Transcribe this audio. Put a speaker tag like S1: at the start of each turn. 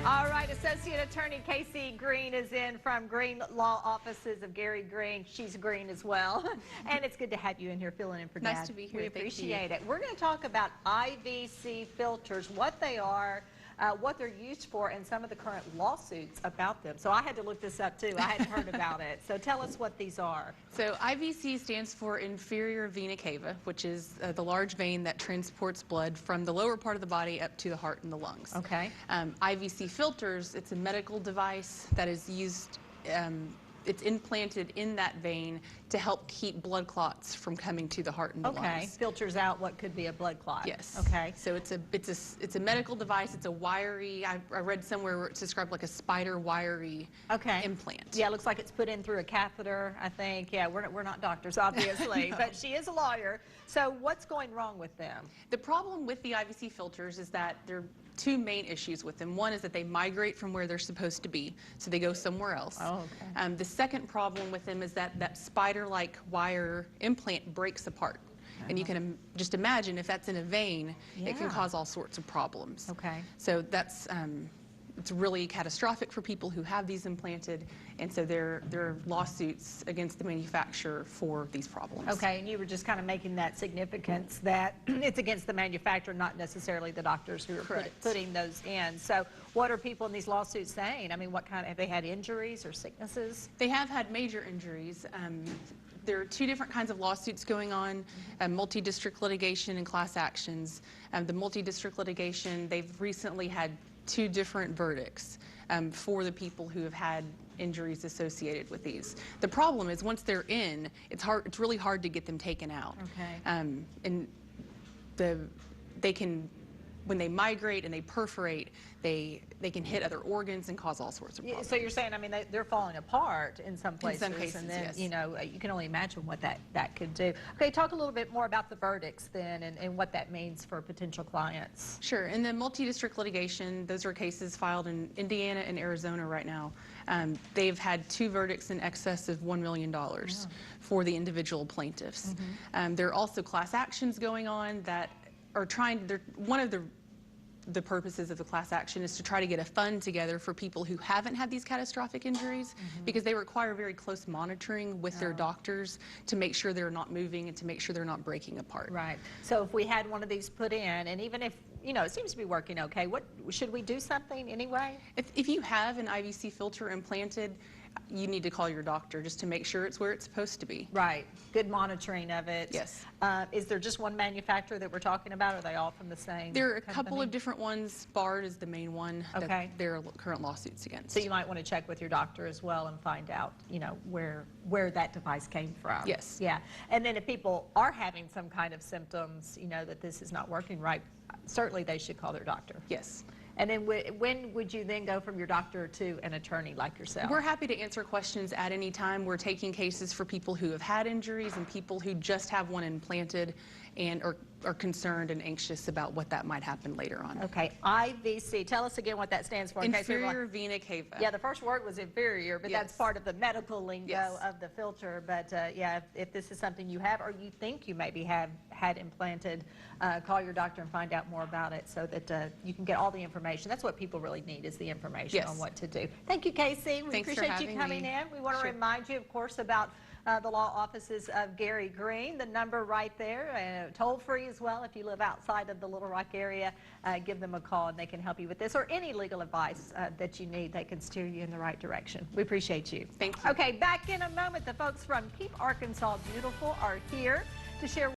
S1: All right, Associate Attorney Kayce Green is in from Green Law Offices of Gary Green. She's green as well. And it's good to have you in here filling in for Dad.
S2: Nice to be here.
S1: We appreciate it. We're going to talk about IVC filters, what they are, what they're used for, and some of the current lawsuits about them. So I had to look this up too. I hadn't heard about it. So tell us what these are.
S2: So IVC stands for inferior vena cava, which is the large vein that transports blood from the lower part of the body up to the heart and the lungs.
S1: Okay.
S2: IVC filters, it's a medical device that is used, it's implanted in that vein to help keep blood clots from coming to the heart and the lungs.
S1: Okay, filters out what could be a blood clot.
S2: Yes.
S1: Okay.
S2: So it's a medical device. It's a wiry. I read somewhere where it's described like a spider wiry implant.
S1: Yeah, it looks like it's put in through a catheter, I think. Yeah, we're not doctors, obviously,
S2: No.
S1: but she is a lawyer. So what's going wrong with them?
S2: The problem with the IVC filters is that there are two main issues with them. One is that they migrate from where they're supposed to be, so they go somewhere else.
S1: Oh, okay.
S2: The second problem with them is that that spider-like wire implant breaks apart. And you can just imagine if that's in a vein, it can cause all sorts of problems.
S1: Okay.
S2: So that's it's really catastrophic for people who have these implanted, and so there are lawsuits against the manufacturer for these problems.
S1: Okay, and you were just kind of making that significance that it's against the manufacturer, not necessarily the doctors who are putting those in. So what are people in these lawsuits saying? I mean, what kind of, have they had injuries or sicknesses?
S2: They have had major injuries. There are two different kinds of lawsuits going on, multi-district litigation and class actions. The multi-district litigation, they've recently had two different verdicts for the people who have had injuries associated with these. The problem is once they're in, it's really hard to get them taken out.
S1: Okay.
S2: And they can, when they migrate and they perforate, they can hit other organs and cause all sorts of problems.
S1: So you're saying, I mean, they're falling apart in some places.
S2: In some cases,
S1: and then,
S2: yes.
S1: you know, you can only imagine what that could do. Okay, talk a little bit more about the verdicts then and what that means for potential clients.
S2: Sure. In the multi-district litigation, those are cases filed in Indiana and Arizona right now. They've had two verdicts in excess of $1 million for the individual plaintiffs. There are also class actions going on that are one of the purposes of the class action is to try to get a fund together for people who haven't had these catastrophic injuries because they require very close monitoring with their doctors to make sure they're not moving and to make sure they're not breaking apart.
S1: Right. So if we had one of these put in, and even if, you know, it seems to be working okay, what should we do something anyway?
S2: If you have an IVC filter implanted, you need to call your doctor just to make sure it's where it's supposed to be.
S1: Right. Good monitoring of it.
S2: Yes.
S1: Is there just one manufacturer that we're talking about? Or are they all from the same
S2: There are a
S1: company?
S2: couple of different ones. Bard is the main one that there are current lawsuits against.
S1: So you might want to check with your doctor as well and find out, you know, where that device came from.
S2: Yes.
S1: Yeah. And then if people are having some kind of symptoms, you know, that this is not working right, certainly they should call their doctor.
S2: Yes.
S1: And then when would you then go from your doctor to an attorney like yourself?
S2: We're happy to answer questions at any time. We're taking cases for people who have had injuries and people who just have one implanted and are concerned and anxious about what that might happen later on.
S1: Okay, IVC. Tell us again what that stands for.
S2: Inferior vena cava.
S1: Yeah, the first word was inferior, but that's part of the medical lingo of the filter. But yeah, if this is something you have or you think you maybe have had implanted, call your doctor and find out more about it so that you can get all the information. That's what people really need is the information on what to do. Thank you, Kayce. We appreciate you coming in. We want to remind you, of course, about the law offices of Gary Green. The number right there, toll free as well. If you live outside of the Little Rock area, give them a call and they can help you with this or any legal advice that you need. They can steer you in the right direction. We appreciate you.
S2: Thank you.
S1: Okay, back in a moment. The folks from Keep Arkansas Beautiful are here to share